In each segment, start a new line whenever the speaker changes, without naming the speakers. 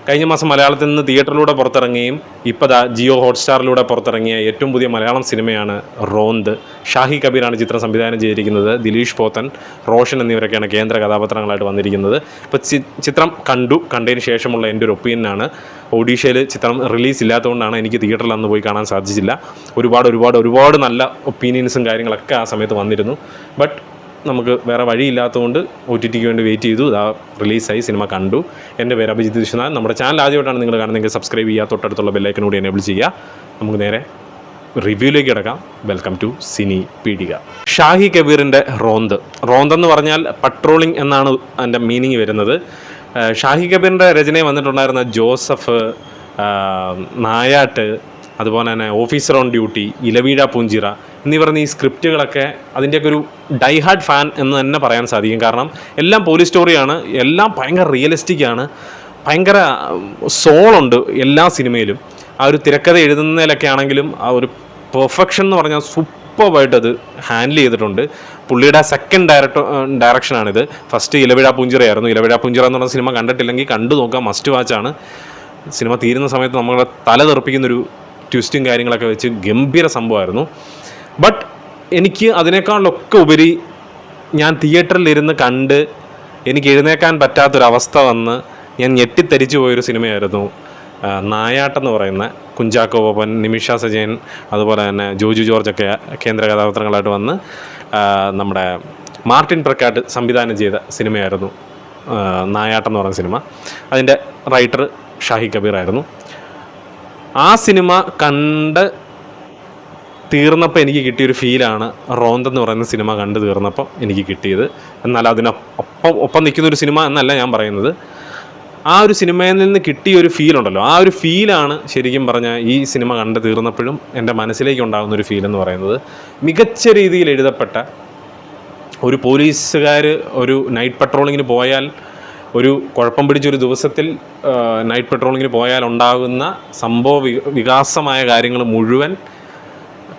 കഴിഞ്ഞ മാസം മലയാളത്തിൽ നിന്ന് തിയേറ്ററിലൂടെ പുറത്തിറങ്ങുകയും ഇപ്പോൾ ജിയോ ഹോട്ട്സ്റ്റാറിലൂടെ പുറത്തിറങ്ങിയ ഏറ്റവും പുതിയ മലയാളം സിനിമയാണ് റോന്ത്. ഷാഹി കബീറാണ് ചിത്രം സംവിധാനം ചെയ്തിരിക്കുന്നത്. ദിലീഷ് പോത്തൻ, റോഷൻ എന്നിവരൊക്കെയാണ് കേന്ദ്ര കഥാപാത്രങ്ങളായിട്ട് വന്നിരിക്കുന്നത്. ഇപ്പോൾ ചിത്രം കണ്ടതിന് ശേഷമുള്ള എൻ്റെ ഒരു ഒപ്പീനിയനാണ്. ഒഡീഷയിൽ ചിത്രം റിലീസ് ഇല്ലാത്തതുകൊണ്ടാണ് എനിക്ക് തിയേറ്ററിൽ അന്ന് പോയി കാണാൻ സാധിച്ചില്ല. ഒരുപാട് നല്ല ഒപ്പീനിയൻസും കാര്യങ്ങളൊക്കെ ആ സമയത്ത് വന്നിരുന്നു. ബട്ട് നമുക്ക് വേറെ വഴിയില്ലാത്തതുകൊണ്ട് OTT വേണ്ടി വെയിറ്റ് ചെയ്തു. റിലീസായി, സിനിമ കണ്ടു. എൻ്റെ പേര് അഭിജിത്ത് വിശ്വനാഥ്. നമ്മുടെ ചാനൽ ആദ്യമായിട്ടാണ് നിങ്ങൾ കാണുന്നതെങ്കിൽ സബ്സ്ക്രൈബ് ചെയ്യുക, തൊട്ടടുത്തുള്ള ബെല്ലൈക്കൻ കൂടി എനേബിൾ ചെയ്യുക. നമുക്ക് നേരെ റിവ്യൂയിലേക്ക് കിടക്കാം. വെൽക്കം ടു സിനി പീഡിക. ഷാഹി കബീറിൻ്റെ റോന്ത് എന്ന് പറഞ്ഞാൽ പട്രോളിംഗ് എന്നാണ് അതിൻ്റെ മീനിങ് വരുന്നത്. ഷാഹി കബീറിൻ്റെ രചനയിൽ വന്നിട്ടുണ്ടായിരുന്ന ജോസഫ്, നായാട്ട്, അതുപോലെ തന്നെ ഓഫീസർ ഓൺ ഡ്യൂട്ടി, ഇലവീഴ പൂഞ്ചിറ എന്നീ പറഞ്ഞ ഈ സ്ക്രിപ്റ്റുകളൊക്കെ അതിൻ്റെയൊക്കെ ഒരു ഡൈഹാർഡ് ഫാൻ എന്ന് തന്നെ പറയാൻ സാധിക്കും. കാരണം എല്ലാം പോലീസ് സ്റ്റോറിയാണ്, എല്ലാം ഭയങ്കര റിയലിസ്റ്റിക്കാണ്, ഭയങ്കര സോളുണ്ട് എല്ലാ സിനിമയിലും. ആ ഒരു തിരക്കഥ എഴുതുന്നതിലൊക്കെ ആണെങ്കിലും ആ ഒരു പെർഫെക്ഷൻ എന്ന് പറഞ്ഞാൽ സൂപ്പറായിട്ടത് ഹാൻഡിൽ ചെയ്തിട്ടുണ്ട്. പുള്ളിയുടെ സെക്കൻഡ് ഡയറക്ഷനാണിത്. ഫസ്റ്റ് ഇലവിഴ പൂഞ്ചിറയായിരുന്നു. ഇലവിഴ പൂഞ്ചിറ എന്ന് പറഞ്ഞ സിനിമ കണ്ടിട്ടില്ലെങ്കിൽ കണ്ടു നോക്കാം, മസ്റ്റ് വാച്ചാണ്. സിനിമ തീരുന്ന സമയത്ത് നമ്മളെ തല തെറിപ്പിക്കുന്നൊരു ട്വിസ്റ്റും കാര്യങ്ങളൊക്കെ വെച്ച് ഗംഭീര സംഭവമായിരുന്നു. ബട്ട് എനിക്ക് അതിനേക്കാളൊക്കെ ഉപരി ഞാൻ തിയേറ്ററിലിരുന്ന് കണ്ട് എനിക്ക് എഴുന്നേക്കാൻ പറ്റാത്തൊരവസ്ഥ വന്ന് ഞാൻ ഞെട്ടിത്തരിച്ചു പോയൊരു സിനിമയായിരുന്നു നായാട്ടെന്ന് പറയുന്ന. കുഞ്ചാക്കോ ബോബൻ, നിമിഷ സജയൻ, അതുപോലെ തന്നെ ജോജു ജോർജൊക്കെ കേന്ദ്ര കഥാപാത്രങ്ങളായിട്ട് വന്ന് നമ്മുടെ മാർട്ടിൻ പ്രക്കാട്ട് സംവിധാനം ചെയ്ത സിനിമയായിരുന്നു നായാട്ടെന്ന് പറയുന്ന സിനിമ. അതിൻ്റെ റൈറ്റർ ഷാഹി കബീറായിരുന്നു. ആ സിനിമ കണ്ട് തീർന്നപ്പോൾ എനിക്ക് കിട്ടിയൊരു ഫീലാണ് റോന്തെന്ന് പറയുന്ന സിനിമ കണ്ട് തീർന്നപ്പോൾ എനിക്ക് കിട്ടിയത്. എന്നാൽ ഒപ്പം നിൽക്കുന്നൊരു സിനിമ എന്നല്ല ഞാൻ പറയുന്നത്. ആ ഒരു സിനിമയിൽ നിന്ന് കിട്ടിയൊരു ഫീലുണ്ടല്ലോ, ആ ഒരു ഫീലാണ് ശരിക്കും പറഞ്ഞാൽ ഈ സിനിമ കണ്ട് തീർന്നപ്പോഴും എൻ്റെ മനസ്സിലേക്ക് ഉണ്ടാകുന്നൊരു ഫീലെന്ന് പറയുന്നത്. മികച്ച രീതിയിൽ എഴുതപ്പെട്ട ഒരു പോലീസുകാർ ഒരു നൈറ്റ് പട്രോളിങ്ങിന് പോയാൽ, ഒരു കുഴപ്പം പിടിച്ചൊരു ദിവസത്തിൽ നൈറ്റ് പെട്രോളിങ്ങിന് പോയാൽ ഉണ്ടാകുന്ന വികാസമായ കാര്യങ്ങൾ മുഴുവൻ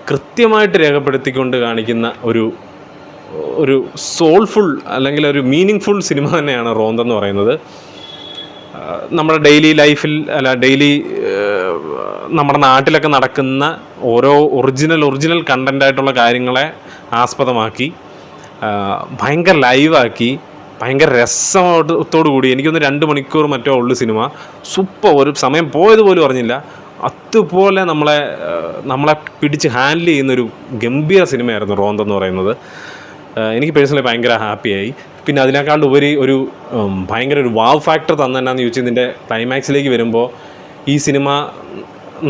കൃത്യമായിട്ട് രേഖപ്പെടുത്തിക്കൊണ്ട് കാണിക്കുന്ന ഒരു സോൾഫുൾ അല്ലെങ്കിൽ ഒരു മീനിങ് ഫുൾ സിനിമ തന്നെയാണ് റോന്തെന്ന് പറയുന്നത്. നമ്മുടെ ഡെയിലി ലൈഫിൽ നമ്മുടെ നാട്ടിലൊക്കെ നടക്കുന്ന ഓരോ ഒറിജിനൽ കണ്ടൻ്റായിട്ടുള്ള കാര്യങ്ങളെ ആസ്പദമാക്കി ഭയങ്കര ലൈവാക്കി ഭയങ്കര രസത്തോടു കൂടി, എനിക്കൊന്ന് 2 മണിക്കൂർ മറ്റോ ഉള്ളു സിനിമ. സൂപ്പർ, ഒരു സമയം പോയതുപോലും അറിഞ്ഞില്ല. അതുപോലെ നമ്മളെ പിടിച്ച് ഹാൻഡിൽ ചെയ്യുന്നൊരു ഗംഭീര സിനിമയായിരുന്നു റോന്തെന്ന് പറയുന്നത്. എനിക്ക് പേഴ്സണലി ഭയങ്കര ഹാപ്പിയായി. പിന്നെ അതിനേക്കാൾ ഉപരി ഭയങ്കര ഒരു വാവ് ഫാക്ടർ തന്നെന്നാന്ന് ചോദിച്ചാൽ, ഇതിൻ്റെ ക്ലൈമാക്സിലേക്ക് വരുമ്പോൾ ഈ സിനിമ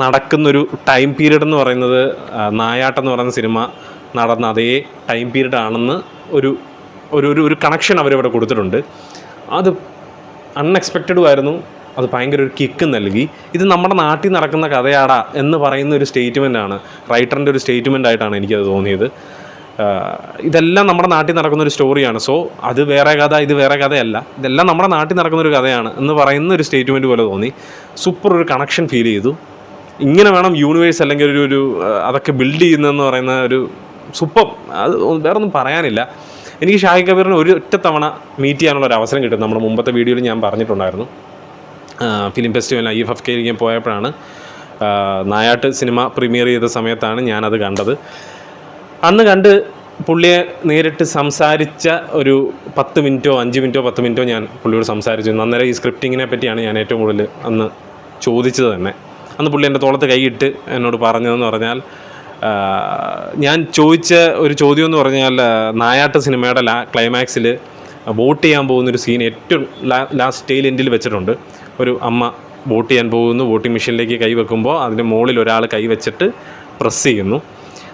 നടക്കുന്നൊരു ടൈം പീരീഡ് എന്ന് പറയുന്നത് നായാട്ടെന്ന് പറയുന്ന സിനിമ നടന്ന അതേ ടൈം പീരീഡ് ആണെന്ന് ഒരു കണക്ഷൻ അവരിവിടെ കൊടുത്തിട്ടുണ്ട്. അത് അൺഎക്സ്പെക്റ്റഡും ആയിരുന്നു. അത് ഭയങ്കര ഒരു കിക്ക് നൽകി. ഇത് നമ്മുടെ നാട്ടിൽ നടക്കുന്ന കഥയാടാ എന്ന് പറയുന്ന ഒരു സ്റ്റേറ്റ്മെൻറ്റാണ്, റൈറ്ററിൻ്റെ ഒരു സ്റ്റേറ്റ്മെൻ്റ് ആയിട്ടാണ് എനിക്കത് തോന്നിയത്. ഇതെല്ലാം നമ്മുടെ നാട്ടിൽ നടക്കുന്നൊരു സ്റ്റോറിയാണ്. സോ അത് വേറെ കഥ, ഇത് വേറെ കഥയല്ല, ഇതെല്ലാം നമ്മുടെ നാട്ടിൽ നടക്കുന്നൊരു കഥയാണ് എന്ന് പറയുന്ന ഒരു സ്റ്റേറ്റ്മെൻറ്റ് പോലെ തോന്നി. സൂപ്പർ ഒരു കണക്ഷൻ ഫീൽ ചെയ്തു. ഇങ്ങനെ വേണം യൂണിവേഴ്സ് അല്ലെങ്കിൽ അതൊക്കെ ബിൽഡ് ചെയ്യുന്നതെന്ന് പറയുന്ന ഒരു സൂപ്പർ. അത് വേറൊന്നും പറയാനില്ല. എനിക്ക് ഷാഹി കബീറിനെ ഒറ്റ തവണ മീറ്റ് ചെയ്യാനുള്ള ഒരു അവസരം കിട്ടും. നമ്മുടെ മുമ്പത്തെ വീഡിയോയിൽ ഞാൻ പറഞ്ഞിട്ടുണ്ടായിരുന്നു. ഫിലിം ഫെസ്റ്റിവൽ IFFK പോയപ്പോഴാണ് നായാട്ട് സിനിമ പ്രീമിയർ ചെയ്ത സമയത്താണ് ഞാനത് കണ്ടത്. അന്ന് കണ്ട് പുള്ളിയെ നേരിട്ട് സംസാരിച്ച ഒരു 10 മിനിറ്റോ 5 മിനിറ്റോ 10 മിനിറ്റോ ഞാൻ പുള്ളിയോട് സംസാരിച്ചു. അന്നേരം ഈ സ്ക്രിപ്റ്റിങ്ങിനെ പറ്റിയാണ് ഞാൻ ഏറ്റവും കൂടുതൽ അന്ന് ചോദിച്ചത് തന്നെ. അന്ന് പുള്ളി എൻ്റെ തോളത്ത് കൈയിട്ട് എന്നോട് പറഞ്ഞതെന്ന് പറഞ്ഞാൽ, ഞാൻ ചോദിച്ച ഒരു ചോദ്യം എന്ന് പറഞ്ഞാൽ, നായാട്ട് സിനിമയുടെ ക്ലൈമാക്സിൽ വോട്ട് ചെയ്യാൻ പോകുന്നൊരു സീൻ ഏറ്റവും ലാസ്റ്റ് ടെയിൽ എൻഡിൽ വെച്ചിട്ടുണ്ട്. ഒരു അമ്മ വോട്ട് ചെയ്യാൻ പോകുന്നു, വോട്ടിംഗ് മെഷീനിലേക്ക് കൈ വെക്കുമ്പോൾ അതിൻ്റെ മുകളിൽ ഒരാൾ കൈ വെച്ചിട്ട് പ്രസ് ചെയ്യുന്നു.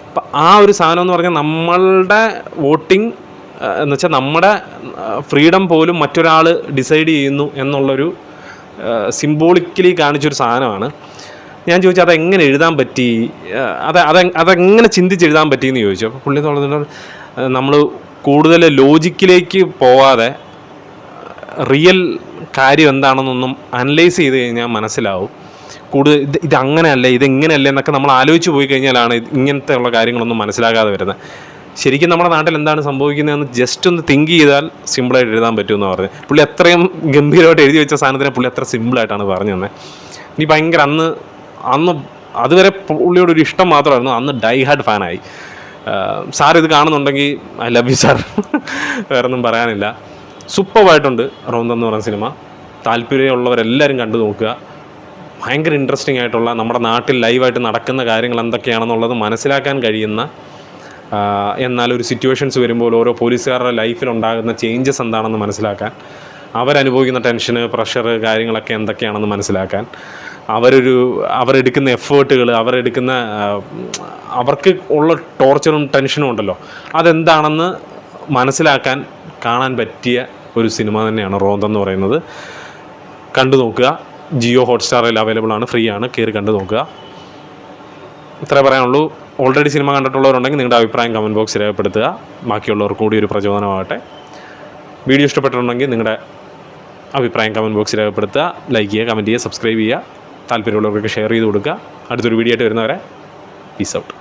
അപ്പം ആ ഒരു സാധനം എന്ന് പറഞ്ഞാൽ നമ്മളുടെ വോട്ടിംഗ് എന്ന് വെച്ചാൽ നമ്മുടെ ഫ്രീഡം പോലും മറ്റൊരാൾ ഡിസൈഡ് ചെയ്യുന്നു എന്നുള്ളൊരു സിംബോളിക്കലി കാണിച്ചൊരു സാധനമാണ്. ഞാൻ ചോദിച്ചു അതെങ്ങനെ എഴുതാൻ പറ്റി, അതെങ്ങനെ ചിന്തിച്ചെഴുതാൻ പറ്റിയെന്ന് ചോദിച്ചു. അപ്പോൾ പുള്ളി തോന്നുന്നത് നമ്മൾ കൂടുതൽ ലോജിക്കിലേക്ക് പോവാതെ റിയൽ കാര്യം എന്താണെന്നൊന്നും അനലൈസ് ചെയ്ത് കഴിഞ്ഞാൽ മനസ്സിലാവും. കൂടുതൽ ഇതങ്ങനെയല്ലേ, ഇതെങ്ങനെയല്ലേ എന്നൊക്കെ നമ്മൾ ആലോചിച്ച് പോയി കഴിഞ്ഞാലാണ് ഇങ്ങനത്തെ ഉള്ള കാര്യങ്ങളൊന്നും മനസ്സിലാകാതെ വരുന്നത്. ശരിക്കും നമ്മുടെ നാട്ടിൽ എന്താണ് സംഭവിക്കുന്നതെന്ന് ജസ്റ്റ് ഒന്ന് തിങ്ക് ചെയ്താൽ സിമ്പിളായിട്ട് എഴുതാൻ പറ്റുമെന്ന് പറഞ്ഞു. പുള്ളി അത്രയും ഗംഭീരമായിട്ട് എഴുതി വെച്ച സാധനത്തിനെ പുള്ളി അത്ര സിമ്പിളായിട്ടാണ് പറഞ്ഞു തന്നെ. ഇനി ഭയങ്കര അന്ന് അതുവരെ പുള്ളിയോടൊരു ഇഷ്ടം മാത്രമായിരുന്നു, അന്ന് ഡൈ ഹാർഡ് ഫാനായി. സാർ ഇത് കാണുന്നുണ്ടെങ്കിൽ ഐ ലവ് യു സാർ, വേറൊന്നും പറയാനില്ല. സൂപ്പറായിട്ടുണ്ട് റോന്ത് എന്ന് പറയുന്ന സിനിമ. താല്പര്യമുള്ളവരെല്ലാവരും കണ്ടു നോക്കുക. ഭയങ്കര ഇൻട്രസ്റ്റിംഗ് ആയിട്ടുള്ള, നമ്മുടെ നാട്ടിൽ ലൈവായിട്ട് നടക്കുന്ന കാര്യങ്ങൾ എന്തൊക്കെയാണെന്നുള്ളത് മനസ്സിലാക്കാൻ കഴിയുന്ന, എന്നാൽ ഒരു സിറ്റുവേഷൻസ് വരുമ്പോൾ ഓരോ പോലീസുകാരുടെ ലൈഫിലുണ്ടാകുന്ന ചേഞ്ചസ് എന്താണെന്ന് മനസ്സിലാക്കാൻ, അവരനുഭവിക്കുന്ന ടെൻഷന്, പ്രഷർ, കാര്യങ്ങളൊക്കെ എന്തൊക്കെയാണെന്ന് മനസ്സിലാക്കാൻ, അവരെടുക്കുന്ന എഫേർട്ടുകൾ, അവർക്ക് ഉള്ള ടോർച്ചറും ടെൻഷനും ഉണ്ടല്ലോ, അതെന്താണെന്ന് മനസ്സിലാക്കാൻ കാണാൻ പറ്റിയ ഒരു സിനിമ തന്നെയാണ് റോന്ത് എന്ന് പറയുന്നത്. കണ്ടു നോക്കുക. ജിയോ ഹോട്ട്സ്റ്റാറിൽ അവൈലബിൾ ആണ്, ഫ്രീ ആണ്, കയറി കണ്ടു നോക്കുക. ഇത്രേ പറയാനുള്ളൂ. ഓൾറെഡി സിനിമ കണ്ടിട്ടുള്ളവരുണ്ടെങ്കിൽ നിങ്ങളുടെ അഭിപ്രായം കമൻറ്റ് ബോക്സിൽ രേഖപ്പെടുത്തുക. ബാക്കിയുള്ളവർക്ക് കൂടി ഒരു പ്രചോദനമാകട്ടെ. വീഡിയോ ഇഷ്ടപ്പെട്ടിട്ടുണ്ടെങ്കിൽ നിങ്ങളുടെ അഭിപ്രായം കമൻറ്റ് ബോക്സിൽ രേഖപ്പെടുത്തുക. ലൈക്ക് ചെയ്യുക, കമൻറ്റ് ചെയ്യുക, സബ്സ്ക്രൈബ് ചെയ്യുക. താല്പര്യമുള്ളവർക്ക് ഷെയർ ചെയ്ത് കൊടുക്കുക. അടുത്തൊരു വീഡിയോ ആയിട്ട് വരുന്നവരെ പീസ് ഔട്ട്.